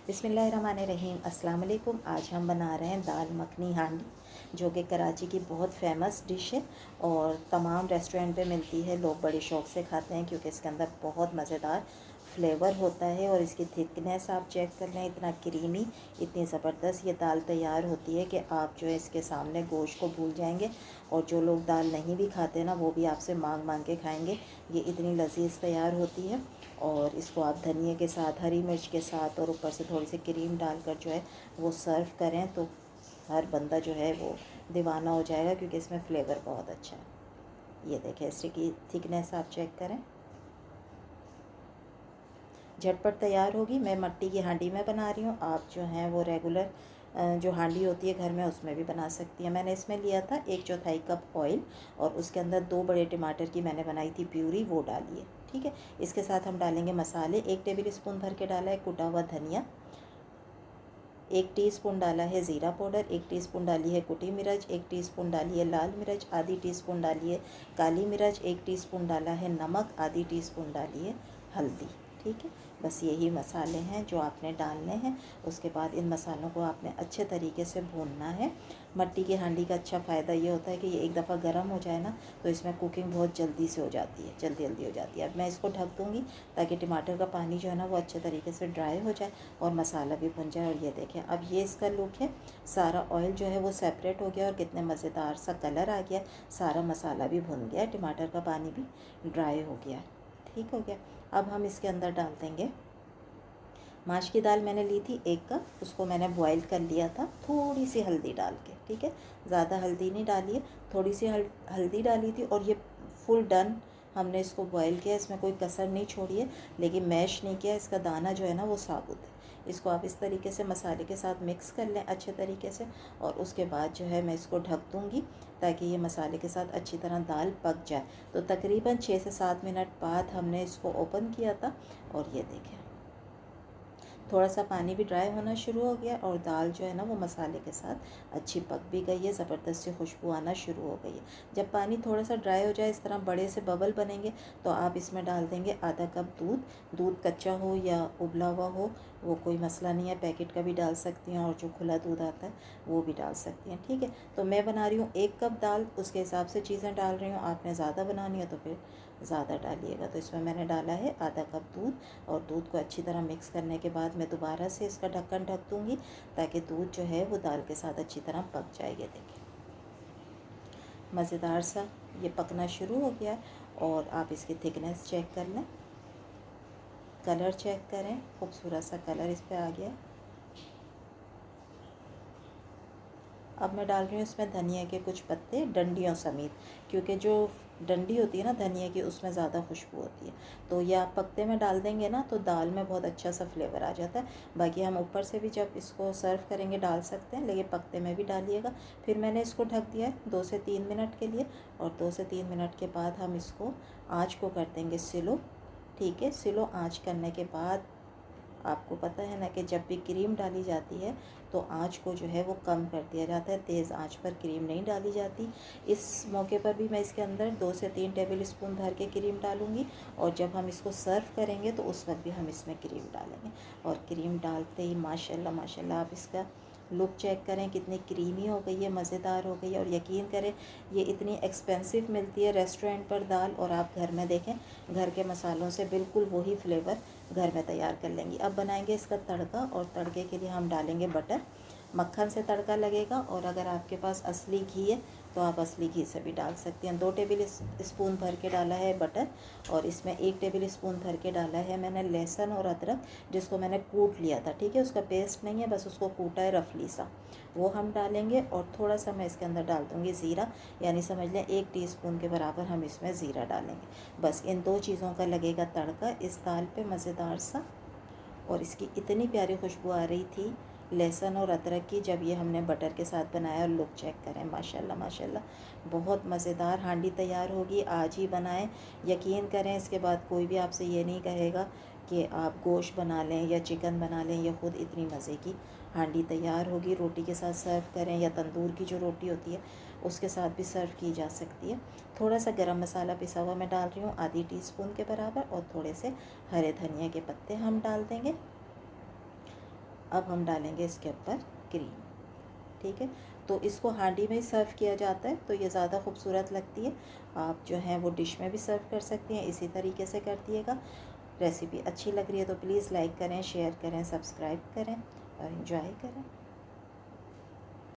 बिस्मिल्लाहिर्रहमानिर्रहीम। अस्सलाम वालेकुम। आज हम बना रहे हैं दाल मखनी हांडी, जो कि कराची की बहुत फेमस डिश है और तमाम रेस्टोरेंट पे मिलती है। लोग बड़े शौक़ से खाते हैं क्योंकि इसके अंदर बहुत मज़ेदार फ्लेवर होता है। और इसकी थिकनेस आप चेक कर लें, इतना क्रीमी, इतनी ज़बरदस्त ये दाल तैयार होती है कि आप जो है इसके सामने गोश्त को भूल जाएंगे। और जो लोग दाल नहीं भी खाते ना, वो भी आपसे मांग मांग के खाएंगे। ये इतनी लजीज तैयार होती है। और इसको आप धनिए के साथ, हरी मिर्च के साथ और ऊपर से थोड़ी सी क्रीम डालकर जो है वो सर्व करें तो हर बंदा जो है वो दीवाना हो जाएगा, क्योंकि इसमें फ्लेवर बहुत अच्छा है। ये देखें, इसकी थिकनेस आप चेक करें, झटपट तैयार होगी। मैं मिट्टी की हांडी में बना रही हूँ। आप जो हैं वो रेगुलर जो हांडी होती है घर में, उसमें भी बना सकती हैं। मैंने इसमें लिया था 1/4 कप ऑयल और उसके अंदर 2 बड़े टमाटर की मैंने बनाई थी प्यूरी, वो डाली है। ठीक है, इसके साथ हम डालेंगे मसाले। 1 टेबल स्पून भर के डाला है कुटा हुआ धनिया, 1 टीस्पून डाला है ज़ीरा पाउडर, 1 टीस्पून डाली है कुटी मिर्च, 1 टीस्पून डाली है लाल मिर्च, आधी टीस्पून डाली है काली मिर्च, 1 टीस्पून डाला है नमक, आधी टीस्पून डाली है हल्दी। ठीक है, बस यही मसाले हैं जो आपने डालने हैं। उसके बाद इन मसालों को आपने अच्छे तरीके से भूनना है। मिट्टी की हांडी का अच्छा फ़ायदा ये होता है कि ये एक दफ़ा गर्म हो जाए ना, तो इसमें कुकिंग बहुत जल्दी से हो जाती है, जल्दी हो जाती है। अब मैं इसको ढक दूँगी ताकि टमाटर का पानी जो है ना वो अच्छे तरीके से ड्राई हो जाए और मसाला भी भुन जाए। और ये देखें, अब ये इसका लुक है। सारा ऑयल जो है वो सेपरेट हो गया और कितने मज़ेदार सा कलर आ गया। सारा मसाला भी भुन गया, टमाटर का पानी भी ड्राई हो गया। ठीक हो गया। अब हम इसके अंदर डाल देंगे माश की दाल। मैंने ली थी 1 कप, उसको मैंने बॉईल कर लिया था थोड़ी सी हल्दी डाल के। ठीक है, ज़्यादा हल्दी नहीं डाली है, थोड़ी सी हल्दी डाली थी। और ये फुल डन हमने इसको बॉईल किया, इसमें कोई कसर नहीं छोड़ी है, लेकिन मैश नहीं किया। इसका दाना जो है ना वो साबुत है। इसको आप इस तरीके से मसाले के साथ मिक्स कर लें अच्छे तरीके से। और उसके बाद जो है मैं इसको ढक दूँगी ताकि ये मसाले के साथ अच्छी तरह दाल पक जाए। तो तकरीबन 6 से 7 मिनट बाद हमने इसको ओपन किया था और ये देखें, थोड़ा सा पानी भी ड्राई होना शुरू हो गया और दाल जो है ना वो मसाले के साथ अच्छी पक भी गई है, ज़बरदस्त सी खुशबू आना शुरू हो गई है। जब पानी थोड़ा सा ड्राई हो जाए, इस तरह बड़े से बबल बनेंगे, तो आप इसमें डाल देंगे आधा कप दूध। दूध कच्चा हो या उबला हुआ हो वो कोई मसला नहीं है, पैकेट का भी डाल सकती हैं और जो खुला दूध आता है वो भी डाल सकती हैं। ठीक है, तो मैं बना रही हूँ 1 कप दाल, उसके हिसाब से चीज़ें डाल रही हूँ। आपने ज़्यादा बनानी है तो फिर ज़्यादा डालिएगा। तो इसमें मैंने डाला है आधा कप दूध और दूध को अच्छी तरह मिक्स करने के बाद मैं दोबारा से इसका ढक्कन ढक दूँगी ताकि दूध जो है वो दाल के साथ अच्छी तरह पक जाए। ये देखिए, मज़ेदार सा ये पकना शुरू हो गया। और आप इसकी थिकनेस चेक कर लें, कलर चेक करें, खूबसूरत सा कलर इस पर आ गया। अब मैं डाल रही हूँ इसमें धनिया के कुछ पत्ते डंडियों समेत, क्योंकि जो डंडी होती है ना धनिया की, उसमें ज़्यादा खुशबू होती है। तो ये आप पत्ते में डाल देंगे ना तो दाल में बहुत अच्छा सा फ्लेवर आ जाता है। बाकी हम ऊपर से भी जब इसको सर्व करेंगे डाल सकते हैं, लेकिन पत्ते में भी डालिएगा। फिर मैंने इसको ढक दिया है 2 से 3 मिनट के लिए। और 2 से 3 मिनट के बाद हम इसको आँच को कर देंगे स्लो। ठीक है, स्लो आँच करने के बाद आपको पता है ना कि जब भी क्रीम डाली जाती है तो आँच को जो है वो कम कर दिया जाता है, तेज़ आँच पर क्रीम नहीं डाली जाती। इस मौके पर भी मैं इसके अंदर 2 से 3 टेबल स्पून भर के क्रीम डालूँगी। और जब हम इसको सर्व करेंगे तो उस वक्त भी हम इसमें क्रीम डालेंगे। और क्रीम डालते ही माशाल्लाह माशाल्लाह आप इसका लुक चेक करें, कितनी क्रीमी हो गई है, मज़ेदार हो गई है। और यकीन करें ये इतनी एक्सपेंसिव मिलती है रेस्टोरेंट पर दाल, और आप घर में देखें घर के मसालों से बिल्कुल वही फ्लेवर घर में तैयार कर लेंगी। अब बनाएंगे इसका तड़का, और तड़के के लिए हम डालेंगे बटर। मक्खन से तड़का लगेगा, और अगर आपके पास असली घी है तो आप असली घी से भी डाल सकती हैं। 2 टेबल स्पून भर के डाला है बटर, और इसमें 1 टेबल स्पून भर के डाला है मैंने लहसुन और अदरक, जिसको मैंने कूट लिया था। ठीक है, उसका पेस्ट नहीं है, बस उसको कूटा है रफली सा, वो हम डालेंगे। और थोड़ा सा मैं इसके अंदर डाल दूँगी ज़ीरा, यानी समझ लें 1 टीस्पून के बराबर हम इसमें ज़ीरा डालेंगे। बस इन 2 चीज़ों का लगेगा तड़का इस दाल पे, मज़ेदार सा। और इसकी इतनी प्यारी खुशबू आ रही थी लहसुन और अदरक की, जब ये हमने बटर के साथ बनाया। और लुक चेक करें, माशाल्लाह माशाल्लाह बहुत मज़ेदार हांडी तैयार होगी। आज ही बनाएं, यकीन करें इसके बाद कोई भी आपसे ये नहीं कहेगा कि आप गोश्त बना लें या चिकन बना लें। ये ख़ुद इतनी मज़े की हांडी तैयार होगी। रोटी के साथ सर्व करें, या तंदूर की जो रोटी होती है उसके साथ भी सर्व की जा सकती है। थोड़ा सा गरम मसाला पिसा हुआ मैं डाल रही हूँ, आधी टीस्पून के बराबर, और थोड़े से हरे धनिया के पत्ते हम डाल देंगे। अब हम डालेंगे इसके ऊपर क्रीम। ठीक है, तो इसको हांडी में सर्व किया जाता है तो ये ज़्यादा खूबसूरत लगती है। आप जो है वो डिश में भी सर्व कर सकती हैं, इसी तरीके से कर दिएगा। रेसिपी अच्छी लग रही है तो प्लीज़ लाइक करें, शेयर करें, सब्सक्राइब करें और एंजॉय करें।